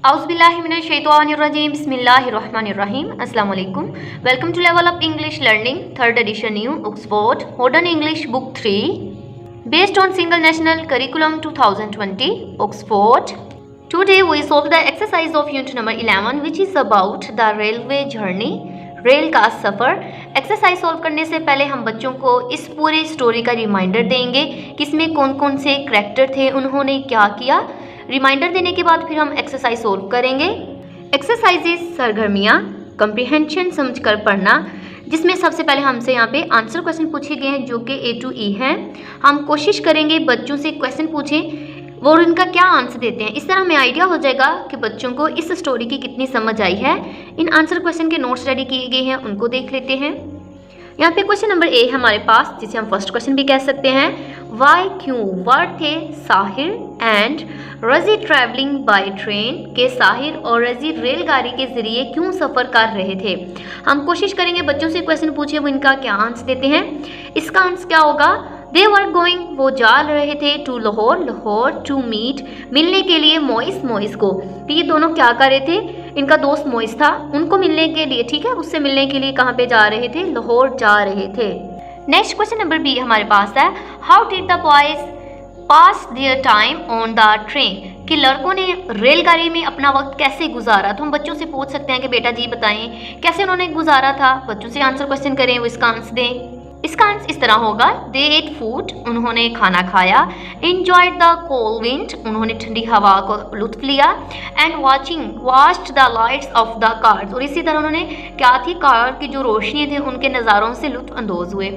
Auzubillahiminash-shaytanir-rajim. Bismillahir-rahmanir-rahim. Assalamu alaikum. Welcome to Level Up English Learning, 3rd edition New Oxford Modern English Book 3, based on Single National Curriculum 2020, Oxford. Today we solve the exercise of unit number 11, which is about the railway journey. Rail का सफ़र। Exercise solve करने से पहले हम बच्चों को इस पूरी story का रिमाइंडर देंगे कि इसमें कौन कौन से करैक्टर थे, उन्होंने क्या किया। रिमाइंडर देने के बाद फिर हम एक्सरसाइज सॉल्व करेंगे। एक्सरसाइजेज सरगर्मियाँ, कंप्रीहेंशन समझकर पढ़ना, जिसमें सबसे पहले हमसे यहाँ पे आंसर क्वेश्चन पूछे गए हैं जो कि A to E हैं। हम कोशिश करेंगे बच्चों से क्वेश्चन पूछें वो उनका क्या आंसर देते हैं। इस तरह हमें आइडिया हो जाएगा कि बच्चों को इस स्टोरी की कितनी समझ आई है। इन आंसर क्वेश्चन के नोट्स रेडी किए गए हैं, उनको देख लेते हैं। यहाँ पे क्वेश्चन नंबर A है हमारे पास, जिसे हम फर्स्ट क्वेश्चन भी कह सकते हैं। वाई, क्यों, वर्ड थे साहिर एंड रजी ट्रैवलिंग बाय ट्रेन, के साहिर और रजी रेलगाड़ी के जरिए क्यों सफ़र कर रहे थे। हम कोशिश करेंगे बच्चों से क्वेश्चन पूछे वो इनका क्या आंसर देते हैं। इसका आंसर क्या होगा? दे वर गोइंग, वो जा रहे थे, to Lahore, Lahore, to meet, मिलने के लिए, मोइस, मोइस को। तो ये दोनों क्या कर रहे थे? इनका दोस्त मोइस था, उनको मिलने के लिए, ठीक है, उससे मिलने के लिए कहाँ पे जा रहे थे? लाहौर जा रहे थे। नेक्स्ट क्वेश्चन नंबर B हमारे पास है। How did the boys pass their time on the train, कि लड़कों ने रेलगाड़ी में अपना वक्त कैसे गुजारा। तो हम बच्चों से पूछ सकते हैं कि बेटा जी बताएं कैसे उन्होंने गुजारा था। बच्चों से आंसर क्वेश्चन करें, वो इसका आंसर दें। इसका आंसर इस तरह होगा, दे एट फूड, उन्होंने खाना खाया, एंजॉयड द कोल्ड विंड, उन्होंने ठंडी हवा को लुत्फ लिया, and watched the lights of the cars, और इसी तरह उन्होंने क्या थी, कार की जो रोशनी थी उनके नज़ारों से लुत्फ अंदोज हुए।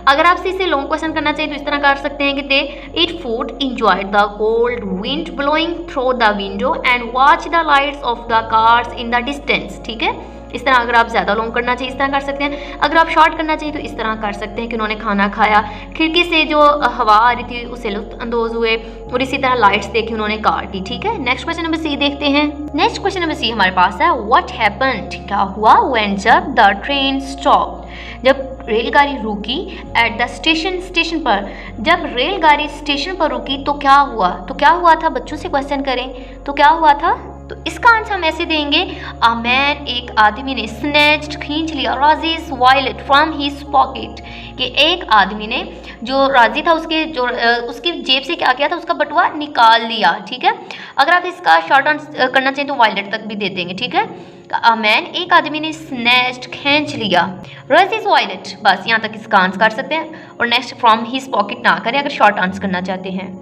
अगर आपसे इसे लॉन्ग क्वेश्चन करना चाहिए तो इस तरह कर सकते हैं कि they ate food, enjoyed the cold wind blowing through the window, and watch the lights of the cars in the distance. ठीक है, इस तरह अगर आप ज़्यादा लॉन्ग करना चाहिए इस तरह कर सकते हैं। अगर आप शॉर्ट करना चाहिए तो इस तरह कर सकते हैं कि उन्होंने खाना खाया, खिड़की से जो हवा आ रही थी उससे लुत्फ अंदोज हुए, और इसी तरह लाइट्स देखी, उन्होंने कार की। ठीक है, नेक्स्ट क्वेश्चन नंबर C देखते हैं। नेक्स्ट क्वेश्चन नंबर C हमारे पास है, व्हाट हैपेंड, क्या हुआ, व्हेन जब द ट्रेन स्टॉप, जब रेलगाड़ी रुकी, एट द स्टेशन, स्टेशन पर, जब रेलगाड़ी स्टेशन पर रुकी तो क्या हुआ। तो क्या हुआ था, बच्चों से क्वेश्चन करें तो क्या हुआ था। तो इसका आंसर हम ऐसे देंगे, अ मैन, एक आदमी ने, स्नैच्ड, खींच लिया, राजीज वॉलेट फ्रॉम हिज पॉकेट, कि एक आदमी ने, जो राजी था उसके जो उसकी जेब से क्या किया था, उसका बटुआ निकाल लिया। ठीक है, अगर आप इसका शॉर्ट आंसर करना चाहें तो वॉलेट तक भी दे देंगे। ठीक है, अ मैन, एक आदमी ने, स्नैच्ड, खींच लिया, राजीज वॉलेट, बस यहाँ तक इसका आंसर कर सकते हैं। और नेक्स्ट फ्रॉम हिज पॉकेट ना करें अगर शॉर्ट आंसर करना चाहते हैं।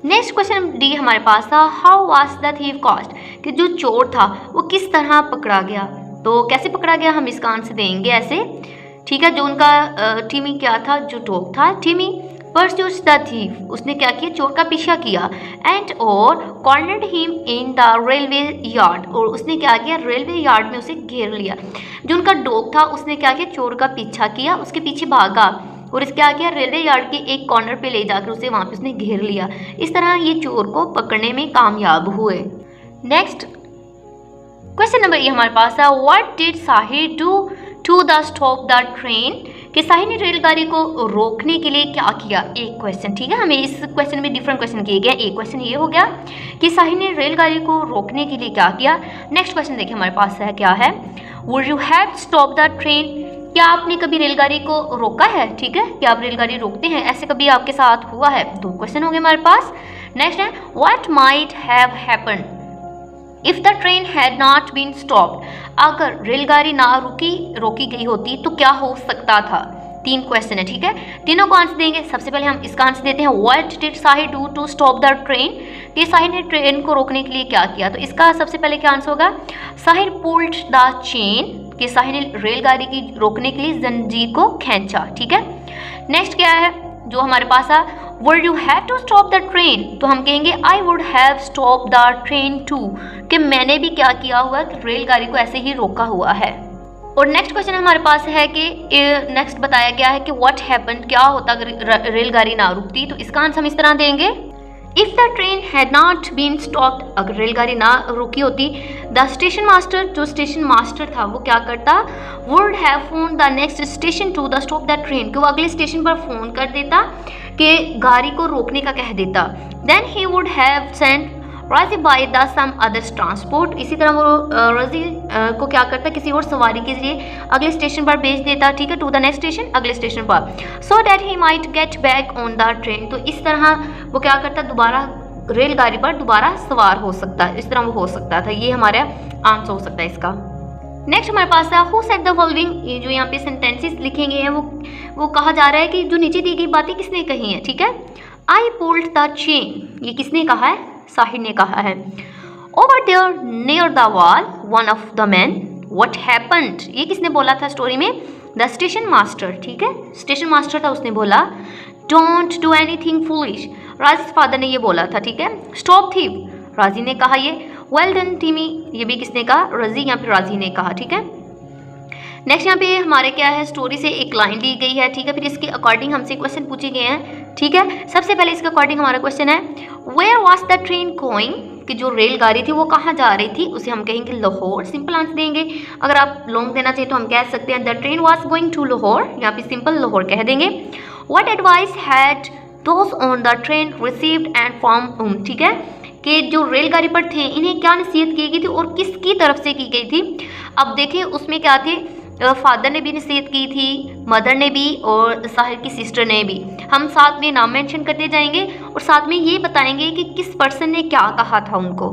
नेक्स्ट क्वेश्चन D हमारे पास था, how was the thief cost, कि जो चोर था वो किस तरह पकड़ा गया। तो कैसे पकड़ा गया, हम इसका आंसर देंगे ऐसे। ठीक है, जो उनका टीमी क्या था, जो टॉप था, टीमी परस्यूज द थीव, उसने क्या किया, चोर का पीछा किया, एंड और cornered him in the railway yard, और उसने क्या किया, रेलवे यार्ड में उसे घेर लिया। जो उनका डॉग था उसने क्या किया, चोर का पीछा किया, उसके पीछे भागा, और इसके क्या किया, रेलवे यार्ड के एक कॉर्नर पे ले जाकर उसे वहाँ पे उसने घेर लिया। इस तरह ये चोर को पकड़ने में कामयाब हुए। नेक्स्ट क्वेश्चन नंबर E हमारे पास है, what did Sahir do to the stop the train, कि साहिर ने रेलगाड़ी को रोकने के लिए क्या किया। एक क्वेश्चन, ठीक है, हमें इस क्वेश्चन में डिफरेंट क्वेश्चन किए गए। एक क्वेश्चन ये हो गया कि साहिर ने रेलगाड़ी को रोकने के लिए क्या किया। नेक्स्ट क्वेश्चन देखिए हमारे पास है, क्या है, would you have stop the train, क्या आपने कभी रेलगाड़ी को रोका है। ठीक है, क्या आप रेलगाड़ी रोकते हैं, ऐसे कभी आपके साथ हुआ है। दो क्वेश्चन हो गए हमारे पास। नेक्स्ट है, what might have happened if the train had not been stopped, अगर रेलगाड़ी ना रोकी गई होती तो क्या हो सकता था। तीन क्वेश्चन है, ठीक है, तीनों को आंसर देंगे। सबसे पहले हम इसका आंसर देते हैं, what did Sahir do to stop the train, कि साहिर ने ट्रेन को रोकने के लिए क्या किया। तो इसका सबसे पहले क्या आंसर होगा, साहिर पुल्ड द चेन, कि साहिर ने रेलगाड़ी की रोकने के लिए जंजीर को खींचा। ठीक है, नेक्स्ट क्या है जो हमारे पास है, would you have to stop the train, तो हम कहेंगे I would have stop the train too, कि मैंने भी क्या किया हुआ, रेलगाड़ी को ऐसे ही रोका हुआ है। और नेक्स्ट क्वेश्चन हमारे पास है कि नेक्स्ट बताया गया है कि व्हाट हैपेंड, क्या होता अगर रेलगाड़ी ना रुकती। तो इसका आंसर हम इस तरह देंगे, if the train had not been stopped, अगर रेलगाड़ी ना रुकी होती, द स्टेशन मास्टर, जो स्टेशन मास्टर था वो क्या करता, would have phone the next station to the stop the train, कि वो अगले स्टेशन पर फोन कर देता कि गाड़ी को रोकने का कह देता। Then he would have sent Raji by the some others transport, इसी तरह वो राजी को क्या करता, किसी और सवारी के लिए अगले स्टेशन पर भेज देता, ठीक है, टू द नेक्स्ट स्टेशन, अगले स्टेशन पर, so that he might get back on the train. तो इस तरह वो क्या करता, दोबारा रेलगाड़ी पर दोबारा सवार हो सकता है, इस तरह वो हो सकता था। ये हमारा आंसर हो सकता है इसका। नेक्स्ट हमारे पास है हु सेड द फॉलोइंग, ये जो यहाँ पे सेंटेंसेस लिखेंगे हैं वो कहा जा रहा है कि जो नीचे दी गई बातें किसने कही हैं, ठीक है। आई पुल्ड द चेन, ये किसने कहा है, साहिर ने कहा है। Over there near the wall one of the man, what happened, ये किसने बोला था स्टोरी में, द स्टेशन मास्टर, ठीक है, स्टेशन मास्टर था, उसने बोला डोंट डू एनीथिंग फूलिश, राजी फादर ने ये बोला था, ठीक है। स्टॉप थीव, राजी ने कहा ये। वेल डन टीमी, ये भी किसने कहा, रजी या फिर राजी ने कहा, ठीक है। नेक्स्ट यहाँ पे हमारे क्या है, स्टोरी से एक लाइन ली गई है, ठीक है, फिर इसके अकॉर्डिंग हमसे क्वेश्चन पूछे गए हैं, ठीक है। सबसे पहले इसके अकॉर्डिंग हमारा क्वेश्चन है where was the train going, कि जो रेलगाड़ी थी वो कहाँ जा रही थी, उसे हम कहेंगे लाहौर, सिंपल आंसर देंगे। अगर आप लॉन्ग देना चाहिए तो हम कह सकते हैं the train was going to Lahore, यहाँ पे सिंपल लाहौर कह देंगे। What advice had those on the train received and from whom, ठीक है, कि जो रेलगाड़ी पर थे इन्हें क्या नसीहत की गई थी और किसकी तरफ से की गई थी। अब देखिए उसमें क्या थे, फादर ने भी नसीहत की थी, मदर ने भी, और साहिर की सिस्टर ने भी। हम साथ में नाम मेंशन करते जाएंगे और साथ में ये बताएंगे कि किस पर्सन ने क्या कहा था उनको।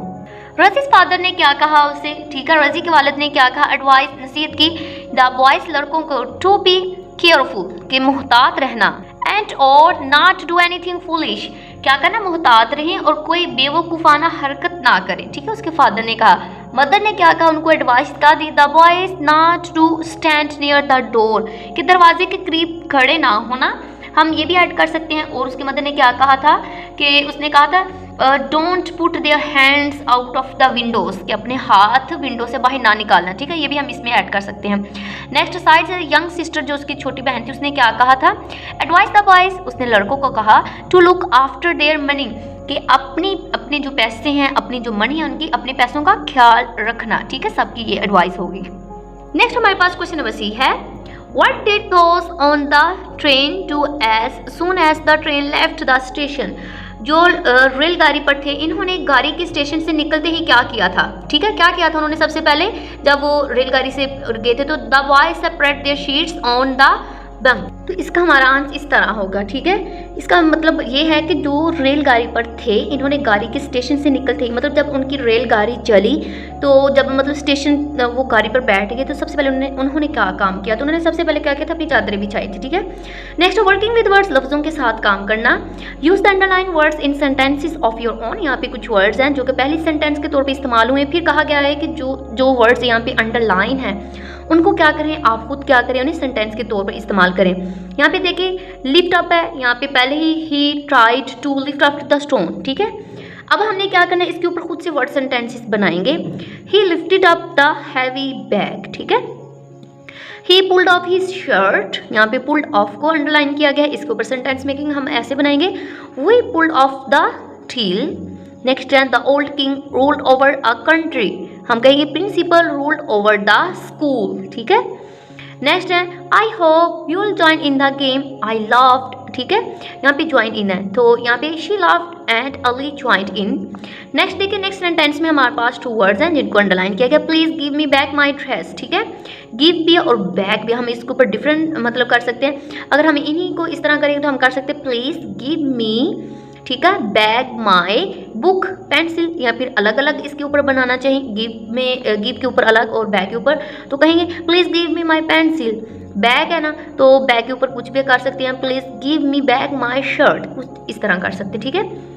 रजीज फादर ने क्या कहा उसे, ठीक है, रजी के वालिद ने क्या कहा, एडवाइस नसीहत की द बॉयज लड़कों को टू बी केयरफुल, कि मुहतात रहना, एंड और नॉट डू एनीथिंग फूलिश, क्या करना, मुहतात रहें और कोई बेवकूफ़ाना हरकत ना करें, ठीक है, उसके फादर ने कहा। मदर ने क्या कहा, उनको एडवाइस क्या दी, the boys not to stand near the door, कि दरवाजे के करीब खड़े ना होना। हम ये भी ऐड कर सकते हैं। और उसकी मदर ने क्या कहा था कि उसने कहा था don't put their hands out of the Windows, कि अपने हाथ विंडो से बाहर ना निकालना, ठीक है, ये भी हम इसमें ऐड कर सकते हैं। नेक्स्ट साइड से यंग सिस्टर जो उसकी छोटी बहन थी उसने क्या कहा था, एडवाइस द बॉयज, उसने लड़कों को कहा to look after their money, कि अपने जो पैसे हैं, अपनी जो मनी है उनकी, अपने पैसों का ख्याल रखना, ठीक है, सबकी ये एडवाइस होगी। नेक्स्ट हमारे पास क्वेश्चन नंबर सी है What did those on the train do as soon as the train left the station? जो रेलगाड़ी पर थे इन्होंने गाड़ी के स्टेशन से निकलते ही क्या किया था, ठीक है, क्या किया था उन्होंने सबसे पहले जब वो रेलगाड़ी से गए थे, तो the boys separate their sheets on the bunk. तो इसका हमारा आंसर इस तरह होगा, ठीक है। इसका मतलब ये है कि जो रेलगाड़ी पर थे इन्होंने गाड़ी के स्टेशन से निकलते ही, मतलब जब उनकी रेलगाड़ी चली तो जब मतलब स्टेशन वो गाड़ी पर बैठ गए तो सबसे पहले उन्होंने क्या काम किया, तो उन्होंने सबसे पहले क्या किया था, अपनी चादरें बिछाई थी, ठीक है। नेक्स्ट वर्किंग विद वर्ड्स, लफ्ज़ों के साथ काम करना। Use the underline words in sentences of your own, यहाँ पे कुछ वर्ड्स हैं जो कि पहली सेंटेंस के तौर पर इस्तेमाल हुए। फिर कहा गया है कि जो वर्ड्स यहाँ पे अंडरलाइन है उनको क्या करें, आप खुद क्या करें, उन्हें सेंटेंस के तौर पर इस्तेमाल करें। यहाँ पे देखिए लिफ्ट अप है, यहाँ पे पहले ही tried to lift up the stone, ठीक है। अब हमने क्या करना है, इसके ऊपर खुद से वर्ड सेंटेंसेस बनाएंगे। ही lifted up the heavy bag, ठीक है। ही पुल्ड ऑफ हिज शर्ट, यहाँ पे पुल्ड ऑफ को अंडरलाइन किया गया है, इसके ऊपर सेंटेंस मेकिंग हम ऐसे बनाएंगे, we pulled off the deal. Next है the old king ruled over a country, हम कहेंगे principal ruled over the school, ठीक है। नेक्स्ट है I hope you will join in the game I loved, ठीक है, यहाँ पे ज्वाइन इन है तो यहाँ पे she loved and Ali joined in. Next देखिए नेक्स्ट सेंटेंस में हमारे पास टू वर्ड्स हैं जिनको अंडरलाइन किया गया, please give me back my dress, ठीक है। गिव भी और बैक भी हम इसके ऊपर डिफरेंट मतलब कर सकते हैं। अगर हम इन्हीं को इस तरह करेंगे तो हम कर सकते हैं प्लीज गिव मी, ठीक है, बैग माई बुक पेंसिल, या फिर अलग अलग इसके ऊपर बनाना चाहिए, गिव में गिव के ऊपर अलग और बैग के ऊपर तो कहेंगे please give me my pencil. Bag है ना तो बैग के ऊपर कुछ भी कर सकते हैं, please give me bag my shirt, कुछ इस तरह कर सकते हैं, ठीक है।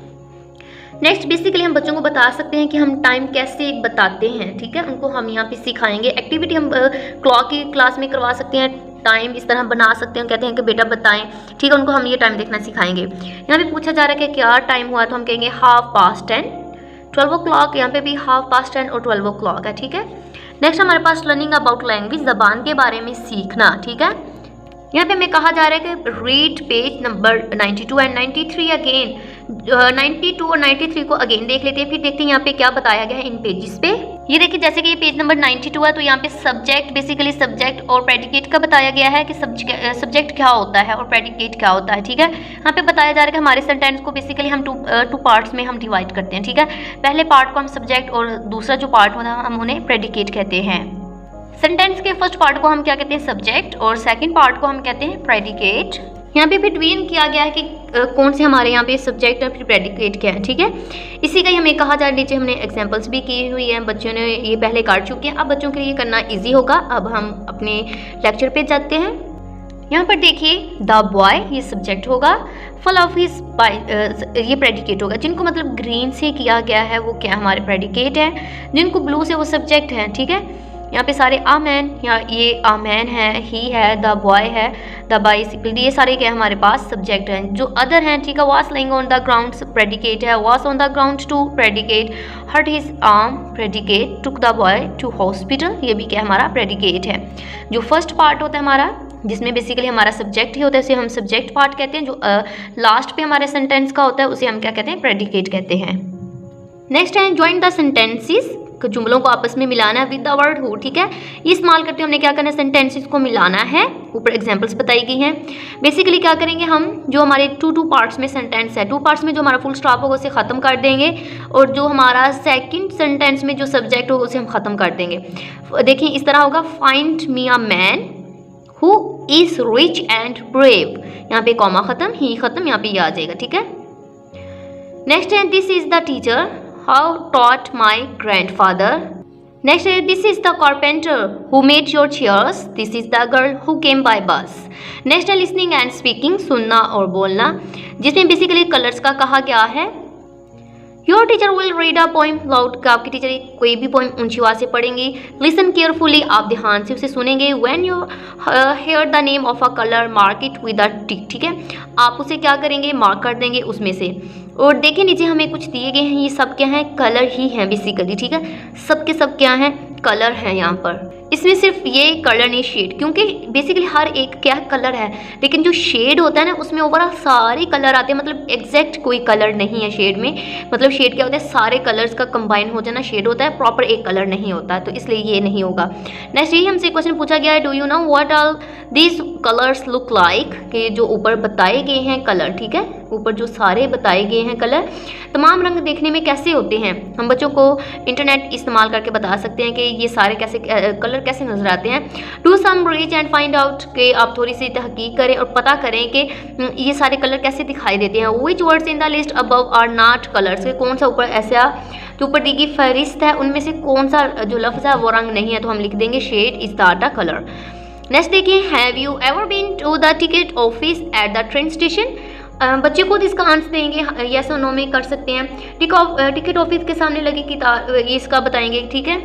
नेक्स्ट बेसिकली हम बच्चों को बता सकते हैं कि हम टाइम कैसे बताते हैं, ठीक है, उनको हम यहाँ पे सिखाएंगे। एक्टिविटी हम क्लॉक की क्लास में करवा सकते हैं, टाइम इस तरह बना सकते हैं, कहते हैं कि बेटा बताएं, ठीक है, उनको हम ये टाइम देखना सिखाएंगे। यहाँ पे पूछा जा रहा है कि क्या टाइम हुआ तो हम कहेंगे 10:30, 12 o'clock, यहाँ पे भी 10:30 और 12 o'clock है, ठीक है। नेक्स्ट हमारे पास लर्निंग अबाउट लैंग्वेज, ज़बान के बारे में सीखना, ठीक है। यहाँ पे हमें कहा जा रहा है कि read page number 92 and 93 again. 92 और 93 को अगेन देख लेते हैं, फिर देखते हैं यहाँ पे क्या बताया गया है इन पेजेस पे। ये देखिए जैसे कि ये पेज नंबर 92 है तो यहाँ पे सब्जेक्ट, बेसिकली सब्जेक्ट और प्रेडिकेट का बताया गया है कि सब्जेक्ट क्या होता है और प्रेडिकेट क्या होता है। ठीक है, यहाँ पे बताया जा रहा है कि हमारे सेंटेंस को बेसिकली हम टू पार्ट्स में हम डिवाइड करते हैं। ठीक है, पहले पार्ट को हम सब्जेक्ट और दूसरा जो पार्ट होता है हम उन्हें प्रेडिकेट कहते हैं। सेंटेंस के फर्स्ट पार्ट को हम क्या कहते हैं, सब्जेक्ट, और सेकंड पार्ट को हम कहते हैं प्रेडिकेट। यहाँ पे बिटवीन किया गया है कि कौन से हमारे यहाँ पे सब्जेक्ट और फिर प्रेडिकेट क्या है। ठीक है, इसी का ही हमें कहा जा रहा है। नीचे हमने एग्जांपल्स भी की हुई हैं, बच्चों ने ये पहले कर चुके हैं, अब बच्चों के लिए करना इजी होगा। अब हम अपने लेक्चर पे जाते हैं। यहाँ पर देखिए द बॉय ये सब्जेक्ट होगा, फुल ऑफ हिज ये प्रेडिकेट होगा। जिनको मतलब ग्रीन से किया गया है वो क्या हमारे प्रेडिकेट है, जिनको ब्लू से वो सब्जेक्ट है। ठीक है, यहाँ पे सारे आमैन, यहाँ ये आमैन है, ही है, द बॉय है, द बाइसिकल, ये सारे क्या हमारे पास सब्जेक्ट हैं। जो अदर हैं, ठीक है, was lying on the ground predicate है, was on the ground to predicate, hurt his arm predicate, took the boy to hospital, ये भी क्या हमारा प्रेडिकेट है। जो फर्स्ट पार्ट होता है हमारा, जिसमें बेसिकली हमारा सब्जेक्ट ही होता है, उसे हम सब्जेक्ट पार्ट कहते हैं। जो लास्ट पे हमारे सेंटेंस का होता है उसे हम क्या कहते हैं, प्रेडिकेट कहते हैं। नेक्स्ट है ज्वाइन द सेंटेंसेस, जुमलों को आपस में मिलाना है विद द वर्ड हु। ठीक है, ये इस्तेमाल करते हुए हमने क्या करना है, सेंटेंसेस को मिलाना है। ऊपर एग्जांपल्स बताई गई हैं। बेसिकली क्या करेंगे हम, जो हमारे टू पार्ट्स में सेंटेंस है, टू पार्ट्स में जो हमारा फुल स्टॉप होगा उसे ख़त्म कर देंगे, और जो हमारा सेकंड सेंटेंस में जो सब्जेक्ट होगा उसे हम ख़त्म कर देंगे। देखिए इस तरह होगा, find me a man who is rich and brave, यहाँ पे कॉमा ख़त्म, ही ख़त्म, यहाँ पे ये आ जाएगा। ठीक है, नेक्स्ट है this is the teacher how taught my grandfather. Next is this is the carpenter who made your chairs. This is the girl who came by bus. Next है listening and speaking, सुनना और बोलना, जिसमें basically colours का कहा गया है। Your teacher will read a poem loud, का आपकी टीचर कोई भी पोइम ऊंची आवाज़ से पढ़ेंगी। लिसन केयरफुली, आप ध्यान से उसे सुनेंगे। When you hear the name of a colour mark it with a tick. ठीक है, आप उसे क्या करेंगे, मार्क कर देंगे उसमें से। और देखिए नीचे हमें कुछ दिए गए हैं, ये सब क्या हैं, कलर ही हैं बेसिकली। ठीक है, सब के सब क्या हैं, कलर हैं यहाँ पर। इसमें सिर्फ ये कलर नहीं, शेड, क्योंकि बेसिकली हर एक क्या कलर है, लेकिन जो शेड होता है ना उसमें ओवरऑल सारे कलर आते हैं। मतलब एग्जैक्ट कोई कलर नहीं है शेड में, मतलब शेड क्या होता है, सारे कलर्स का कंबाइन हो जाना शेड होता है, प्रॉपर एक कलर नहीं होता है, तो इसलिए ये नहीं होगा। नेक्स्ट यही हमसे क्वेश्चन पूछा गया है, do you know what all these colours look like, कि जो ऊपर बताए गए हैं कलर, ठीक है, ऊपर जो सारे बताए गए हैं कलर, तमाम रंग देखने में कैसे होते हैं। हम बच्चों को इंटरनेट इस्तेमाल करके बता सकते हैं कि ये सारे कैसे कलर कैसे नजर आते हैं। Do some research and find out, कि आप थोड़ी सी तहकीक करें और पता करें कि ये सारे कलर कैसे दिखाई देते हैं। Which words in the list above are not colours, के कौन सा ऊपर ऐसा जो ऊपर दी गई फहरिस्त है उनमें से कौन सा जो लफ्ज़ है वो रंग नहीं है, तो हम लिख देंगे shade is not a colour. Next देखिए, have you ever been to the ticket office at the train station. बच्चे खुद इसका आंसर देंगे, यस और नो में कर सकते हैं। टिकट ऑफिस के सामने लगी किताब, ये इसका बताएंगे। ठीक है,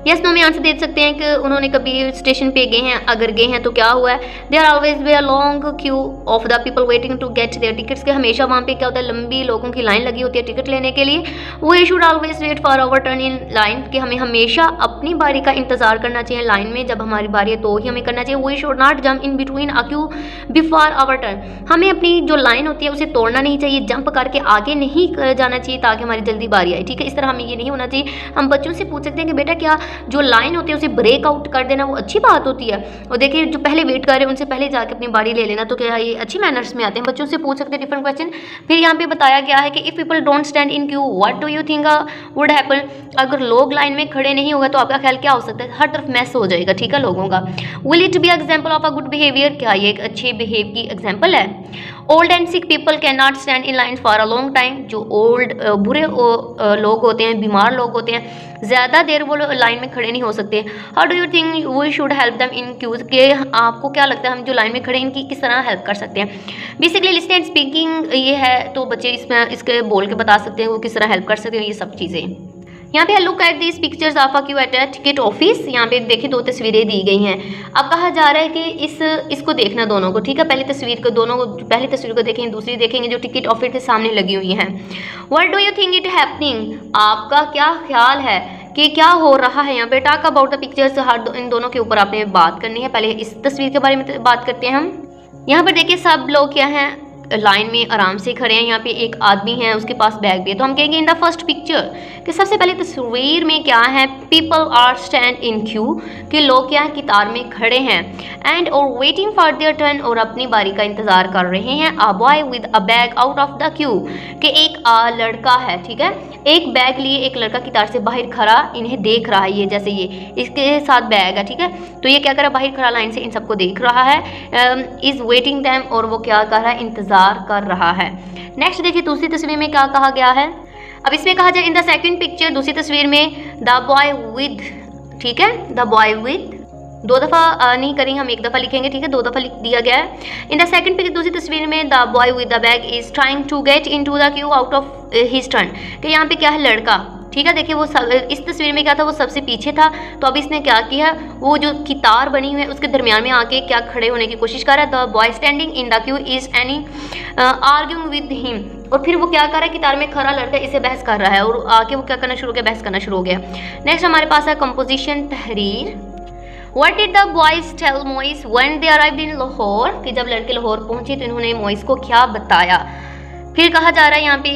यस नो में आंसर दे सकते हैं कि उन्होंने कभी स्टेशन पे गए हैं, अगर गए हैं तो क्या हुआ है। There always be a long queue of the people waiting to get their tickets, के हमेशा वहाँ पे क्या होता है, लंबी लोगों की लाइन लगी होती है टिकट लेने के लिए। We should always wait for our turn in line, कि हमें हमेशा अपनी बारी का इंतजार करना चाहिए लाइन में, जब हमारी बारी है तो ही हमें करना चाहिए। We should not jump in between a queue before our turn, हमें अपनी जो लाइन होती है उसे तोड़ना नहीं चाहिए, जंप करके आगे नहीं जाना चाहिए ताकि हमारी जल्दी बारी आए। ठीक है, इस तरह हमें ये नहीं होना चाहिए। हम बच्चों से पूछ सकते हैं कि बेटा क्या जो लाइन होती है उसे ब्रेक आउट कर देना वो अच्छी बात होती है, और देखिए जो पहले वेट कर रहे हैं उनसे पहले जाके अपनी बारी ले लेना, तो क्या ये अच्छी मैनर्स में आते हैं। बच्चों से पूछ सकते हैं डिफरेंट क्वेश्चन। फिर यहाँ पे बताया गया है कि if people don't stand in Q what do you think would happen, अगर लोग लाइन में खड़े नहीं होगा तो आपका ख्याल क्या हो सकता है, हर तरफ मैस हो जाएगा। ठीक है, लोगों का। Will it be example of a good behaviour, क्या ये एक अच्छे बिहेव की एग्जाम्पल है। Old and sick people can not stand in line for a long time, जो ओल्ड बुरे लोग होते हैं, बीमार लोग होते हैं, ज़्यादा देर वो लाइन में खड़े नहीं हो सकते। How do you think we should help them in queues, के आपको क्या लगता है हम जो लाइन में खड़े हैं इनकी किस तरह हेल्प कर सकते हैं। बेसिकली लिसनिंग एंड स्पीकिंग ये है, तो बच्चे इसमें इसके बोल के बता सकते हैं वो किस तरह हेल्प कर सकते हैं, ये सब चीज़ें। यहाँ पे look at these pictures of a Q at a ticket office, यहाँ पे देखिए दो तस्वीरें दी गई हैं। अब कहा जा रहा है कि इसको देखना दोनों को। ठीक है, पहली तस्वीर को दोनों को, पहली तस्वीर को देखेंगे, दूसरी देखेंगे जो टिकट ऑफिस के सामने लगी हुई हैं। What do you think it happening, आपका क्या ख्याल है कि क्या हो रहा है यहाँ पे। टॉक अबाउट द पिक्चर्स, इन दोनों के ऊपर आपने बात करनी है। पहले इस तस्वीर के बारे में बात करते हैं हम। यहाँ पर देखिए सब लोग क्या हैं, लाइन में आराम से खड़े हैं। यहाँ पे एक आदमी है, उसके पास बैग भी है। तो हम कहेंगे इन द फर्स्ट पिक्चर कि सबसे पहले तस्वीर में क्या है, people are stand in queue, कि लोग क्या है कतार में खड़े हैं। एंड और वेटिंग फॉर देयर टर्न, और अपनी बारी का इंतजार कर रहे हैं। A boy with a bag out of the Q, कि एक लड़का है, ठीक है, एक बैग लिए एक लड़का कतार से बाहर खड़ा इन्हें देख रहा है। ये जैसे ये इसके साथ बैग है, ठीक है, तो ये क्या कर रहा है, बाहर खड़ा लाइन से इन सबको देख रहा है। इज वेटिंग देम, और वो क्या कर रहा है, इंतजार कर रहा है। नेक्स्ट देखिए दूसरी तस्वीर में क्या कहा गया है। अब इसमें कहा जाए इन द सेकंड पिक्चर, दूसरी तस्वीर में द बॉय विद, ठीक है, द बॉय विद, दो दफ़ा नहीं करेंगे हम, एक दफ़ा लिखेंगे, ठीक है, दो दफ़ा लिख दिया गया है। इन द सेकंड पिक्चर, दूसरी तस्वीर में the boy with the bag is trying to get into the queue out of his turn, कि यहाँ पे क्या है, लड़का, ठीक है, देखिए वो इस तस्वीर में क्या था, वो सबसे पीछे था। तो अब इसने क्या किया, वो जो कितार बनी हुई है उसके दरमियान में आके क्या खड़े होने की कोशिश कर रहा है। The boy standing in the Q is any arguing with him, और फिर वो क्या कर रहा है, कितार में खड़ा लड़का इसे बहस कर रहा है, और आके वो क्या करना शुरू हो गया, बहस करना शुरू हो गया। नेक्स्ट हमारे पास है कंपोजिशन, तहरीर। What did the boys tell Moise when they arrived in Lahore, कि जब लड़के लाहौर पहुंचे तो इन्होंने मोइस को क्या बताया। फिर कहा जा रहा है यहाँ पे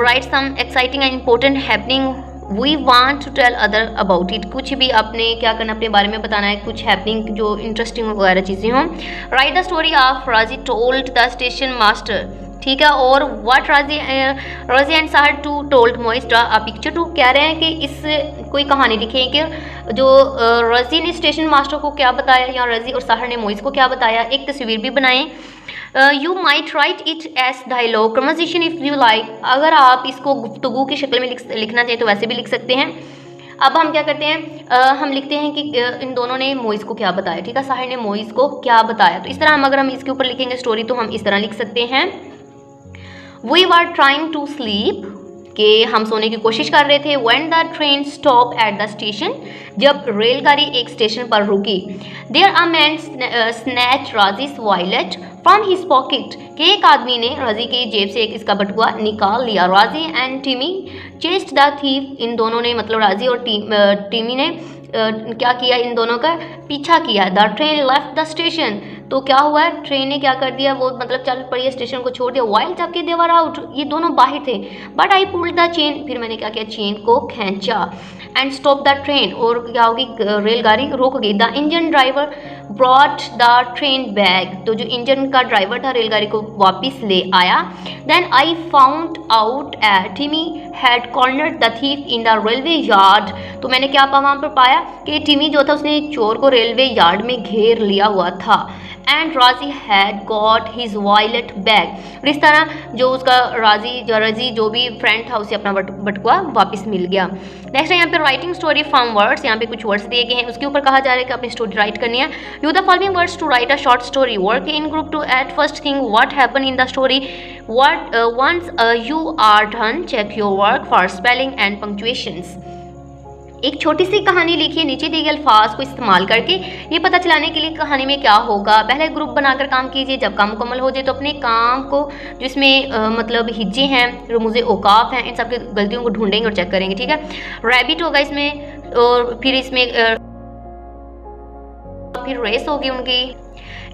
write some exciting and important happening we want to tell other about it, कुछ भी आपने क्या करना, अपने बारे में बताना है, कुछ हैपनिंग जो इंटरेस्टिंग वगैरह चीज़ें हों। Write the story of Raji told the station master, ठीक है, और what Raji and Sahar too told मोइस ड्रा अ पिक्चर टू, कह रहे हैं कि इस कोई कहानी लिखें कि जो रजी ने स्टेशन मास्टर को क्या बताया, या रजी और साहर ने मोइस को क्या बताया। एक तस्वीर भी बनाएं। You might write it as dialogue conversation if you like, अगर आप इसको गुफ्तगू की शक्ल में लिखना चाहिए तो वैसे भी लिख सकते हैं। अब हम क्या करते हैं, हम लिखते हैं कि इन दोनों ने मोइस को क्या बताया, ठीक है, साहर ने मोइस को क्या बताया। तो इस तरह अगर हम इसके ऊपर लिखेंगे स्टोरी तो हम इस तरह लिख सकते हैं। We were trying to sleep, कि हम सोने की कोशिश कर रहे थे। When the train stop at the station, जब रेलगाड़ी एक स्टेशन पर रुकी। There a man snatch Raji's wallet from his pocket, कि एक आदमी ने राजी की जेब से एक इसका बटुआ निकाल लिया। राजी एंड टिमी चेस्ड द थीफ, इन दोनों ने मतलब राजी और टिमी ने क्या किया, इन दोनों का पीछा किया। The train left the station, तो क्या हुआ है, ट्रेन ने क्या कर दिया, वो मतलब चल पड़ी है, स्टेशन को छोड़ दिया। वाइल जबकि दे वर आउट, ये दोनों बाहर थे। But I pulled the chain, फिर मैंने क्या किया, चेन को खींचा। एंड स्टॉप द ट्रेन, और क्या होगी, रेलगाड़ी रुक गई। The engine driver brought the train back, तो जो इंजन का ड्राइवर था रेलगाड़ी को वापस ले आया। देन आई फाउंड आउट टिमी had cornered the thief in the railway yard, तो मैंने क्या वहाँ पर पाया कि टिमी जो था उसने चोर को रेलवे यार्ड में घेर लिया हुआ था। एंड राजी had got his wallet bag, और इस तरह जो उसका रजी जो भी फ्रेंड था उसे अपना बटुआ वापस मिल गया। नेक्स्ट है यहाँ पे राइटिंग स्टोरी फ्रॉम वर्ड्स, यहाँ पे कुछ वर्ड्स दिए गए हैं, उसके ऊपर कहा जा रहा है कि अपनी स्टोरी राइट करनी है। Use the following words to write a short story, work in group two at first thing what happen in the story, what once you are done check your work for spelling and punctuations. एक छोटी सी कहानी लिखिए नीचे दिए गए अल्फाज को इस्तेमाल करके, ये पता चलाने के लिए कहानी में क्या होगा। पहले ग्रुप बनाकर काम कीजिए, जब काम मुकम्मल हो जाए तो अपने काम को जिसमें मतलब हिज्जे हैं, रमूज़े औकाफ हैं, इन सब की गलतियों को ढूंढेंगे और चेक करेंगे, ठीक है। रैबिट होगा इसमें, और फिर इसमें फिर रेस होगी उनकी,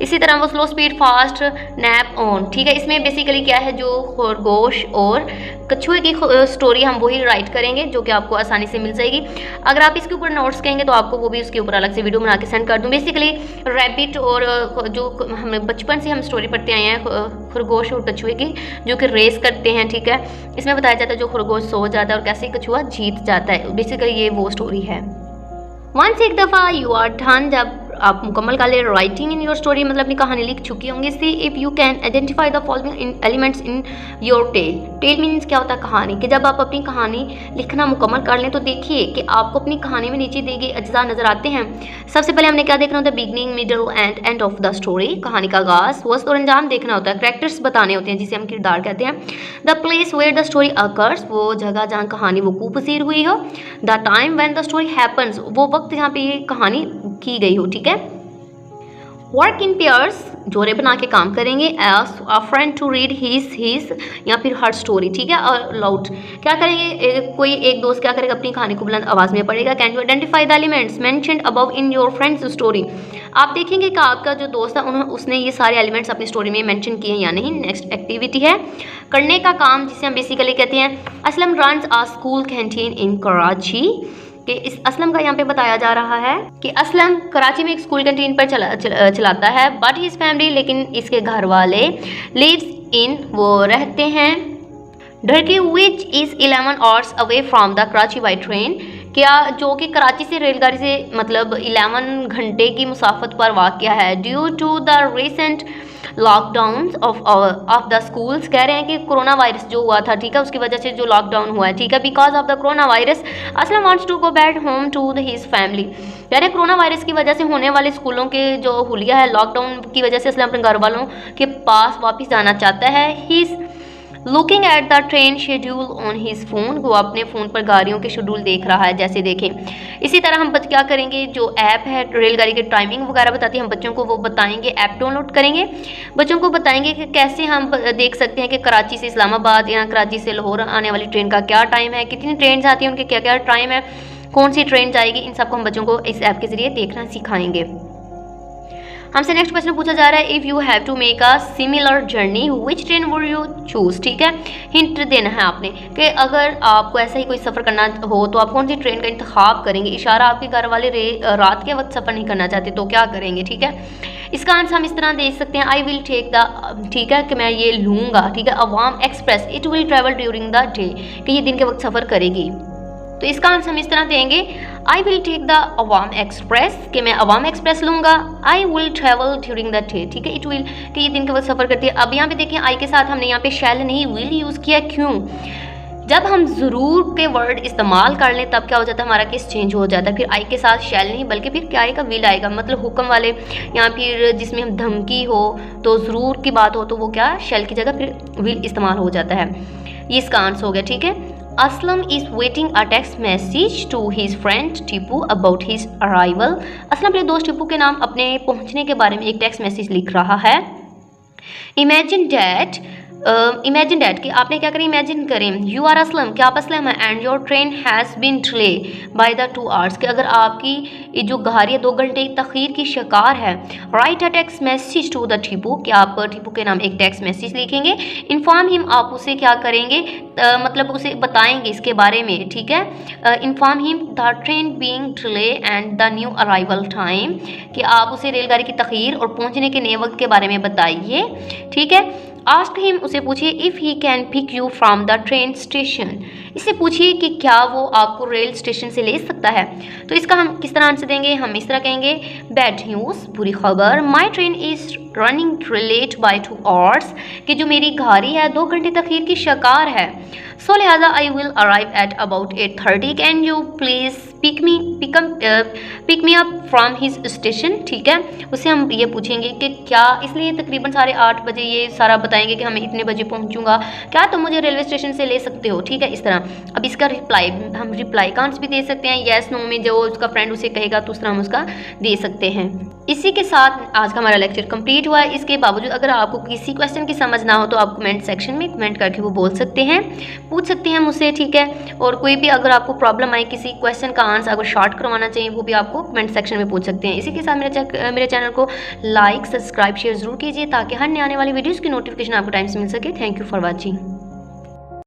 इसी तरह वो slow speed fast nap on, ठीक है। इसमें बेसिकली क्या है, जो खरगोश और कछुए की स्टोरी हम वही राइट करेंगे जो कि आपको आसानी से मिल जाएगी। अगर आप इसके ऊपर नोट्स कहेंगे तो आपको वो भी उसके ऊपर अलग से वीडियो बना के सेंड कर दूँ। बेसिकली रैबिट और जो हम बचपन से हम स्टोरी पढ़ते आए हैं खरगोश और कछुए की, जो कि रेस करते हैं, ठीक है। इसमें बताया जाता है जो खरगोश सो जाता है और कैसे कछुआ जीत जाता है, बेसिकली ये वो स्टोरी है। वंस एक दफ़ा यू आर डन, जब आप मुकम्मल कर ले राइटिंग इन योर स्टोरी, मतलब अपनी कहानी लिख चुकी होंगी। See if you can identify the following elements in your tale. Tale means क्या होता है, कहानी, कि जब आप अपनी कहानी लिखना मुकम्मल कर लें तो देखिए कि आपको अपनी कहानी में नीचे दिए गए अज्जा नजर आते हैं। सबसे पहले हमने क्या देखना होता है, beginning middle and end of the story, कहानी का आगाज, वस्त और अंजाम देखना होता है। कैरेक्टर्स बताने होते हैं जिसे हम किरदार कहते हैं। The place where the story occurs, वो जगह जहाँ कहानी वकूफ़ पसीर हुई हो। The time when the story happens, वो वक्त जहाँ पे ये कहानी की गई हो, ठीक है। वर्क इन पेयर्स, जोड़े बना के काम करेंगे। Ask a friend to read his या फिर हर स्टोरी, ठीक है। और लाउड क्या करेंगे, कोई एक दोस्त क्या करेगा, अपनी कहानी को बुलंद आवाज़ में पढ़ेगा। Can you identify the elements mentioned above in your friends story. आप देखेंगे कि आपका जो दोस्त है उसने ये सारे एलिमेंट्स अपनी स्टोरी में मेंशन किए या नहीं। नेक्स्ट एक्टिविटी है करने का काम, जिसे हम बेसिकली कहते हैं Aslam runs a school canteen in Karachi. कि इस असलम का यहाँ पे बताया जा रहा है कि असलम कराची में एक स्कूल कैंटीन पर चलाता है, बट हिज फैमिली, लेकिन इसके घर वाले, लिव्स इन, वो रहते हैं Daharki, which is 11 hours away from the Karachi by train. क्या जो कि कराची से रेलगाड़ी से मतलब 11 घंटे की मुसाफत पर वाक़या है। Due to the recent lockdown of the schools, कह रहे हैं कि कोरोना वायरस जो हुआ था, ठीक है, उसकी वजह से जो लॉकडाउन हुआ है, ठीक है, because of the corona virus Aslam wants to go back home to his family. कह रहे हैं कोरोना वायरस की वजह से होने वाले स्कूलों के जो हुलिया है, लॉकडाउन की वजह से असलम अपने घर वालों के पास वापस जाना चाहता है। He is looking at the train schedule on his phone, वो अपने फ़ोन पर गाड़ियों के शेड्यूल देख रहा है, जैसे देखें। इसी तरह हम क्या करेंगे, जो ऐप है रेलगाड़ी की टाइमिंग वगैरह बताती है, हम बच्चों को वो बताएंगे, ऐप डाउनलोड करेंगे, बच्चों को बताएंगे कि कैसे हम देख सकते हैं कि कराची से इस्लामाबाद या कराची से लाहौर आने वाली ट्रेन का क्या टाइम है, कितनी ट्रेन आती हैं, उनके क्या क्या टाइम है, कौन सी ट्रेन जाएगी, इन सबको हम बच्चों को इस ऐप के ज़रिए देखना सिखाएंगे। हमसे नेक्स्ट क्वेश्चन पूछा जा रहा है, if you have to make a similar journey which train would you choose, ठीक है। हिंट देना है आपने कि अगर आपको ऐसा ही कोई सफ़र करना हो तो आप कौन सी ट्रेन का इंतखाब करेंगे। इशारा आपके घर वाले रात के वक्त सफ़र नहीं करना चाहते तो क्या करेंगे, ठीक है। इसका आंसर हम इस तरह दे सकते हैं, आई विल टेक द, ठीक है, कि मैं ये लूँगा, ठीक है, अवाम express, it will travel during the day, कि ये दिन के वक्त सफ़र करेगी। तो इसका आंसर हम इस तरह देंगे, I will take the Awam express, कि मैं अवाम एक्सप्रेस लूँगा। I will travel during the day, ठीक है, इट विल, कि ये दिन के वक्त सफ़र करती है। अब यहाँ पे देखिए आई के साथ हमने यहाँ पे शैल नहीं विल यूज़ किया, क्यों। जब हम ज़रूर के वर्ड इस्तेमाल कर लें तब क्या हो जाता है, हमारा केस चेंज हो जाता है। फिर आई के साथ शैल नहीं बल्कि फिर क्या आएगा, विल आएगा, मतलब हुक्म वाले, या फिर जिसमें हम धमकी हो तो ज़रूर की बात हो तो वो क्या, शैल की जगह फिर विल इस्तेमाल हो जाता है। ये इसका आंसर हो गया, ठीक है। Aslam is waiting a text message to his friend Tipu about his arrival. Aslam अपने दोस्त टिपू के नाम अपने पहुंचने के बारे में एक टेक्स्ट मैसेज लिख रहा है। इमेजिन डैट, इमेजिन डैट कि आपने क्या करें, इमेजिन करें, यू आर असलम, क्या आप असलम है, and your train has been delay by the 2 hours, कि अगर आपकी जो गाड़ी है 2 घंटे की तखीर की शिकार है। Write a text message to the Tipu, कि आप टिपू के नाम एक टेक्स्ट मैसेज लिखेंगे। इन्फॉर्म हिम, आप उसे क्या करेंगे, मतलब उसे बताएंगे इसके बारे में, ठीक है। Inform him the train being delay and the new arrival time, कि आप उसे रेलगाड़ी की तखीर और पहुंचने के नए वक्त के बारे में बताइए, ठीक है। आस्क हिम, उसे पूछिए, if he can pick you from the train station, इससे पूछिए कि क्या वो आपको रेल स्टेशन से ले सकता है। तो इसका हम किस तरह आंसर देंगे, हम इस तरह कहेंगे, बैड न्यूज़, बुरी खबर, my train is running late by 2 hours, कि जो मेरी गाड़ी है 2 घंटे तखीर की शिकार है। सो लिहाजा I will arrive at about 8:30, can you please pick me up from his station, ठीक है। उससे हम ये पूछेंगे कि क्या, इसलिए तकरीबन 8:30 बजे ये सारा बताएंगे कि हमें इतने बजे पहुंचूंगा, क्या तुम मुझे रेलवे स्टेशन से ले सकते हो, ठीक है, इस तरह। अब इसका रिप्लाई, हम रिप्लाई का आंसर भी दे सकते हैं, येस नो में जो उसका फ्रेंड उसे कहेगा तो उस तरह हम उसका दे सकते हैं। इसी के साथ आज का हमारा लेक्चर कंप्लीट हुआ है। इसके बावजूद अगर आपको किसी क्वेश्चन की समझ ना हो तो आप कमेंट सेक्शन में कमेंट करके वो बोल सकते हैं, पूछ सकते हैं मुझसे, ठीक है। और कोई भी अगर आपको प्रॉब्लम आए किसी क्वेश्चन का आंसर अगर शॉर्ट करवाना चाहिए वो भी आपको कमेंट सेक्शन में पूछ सकते हैं। इसी के साथ मेरे चैनल को लाइक, सब्सक्राइब, शेयर ज़रूर कीजिए ताकि हर नए आने वाली वीडियोज़ की नोटिफिकेशन आपको टाइम से मिल सके। Thank you for watching.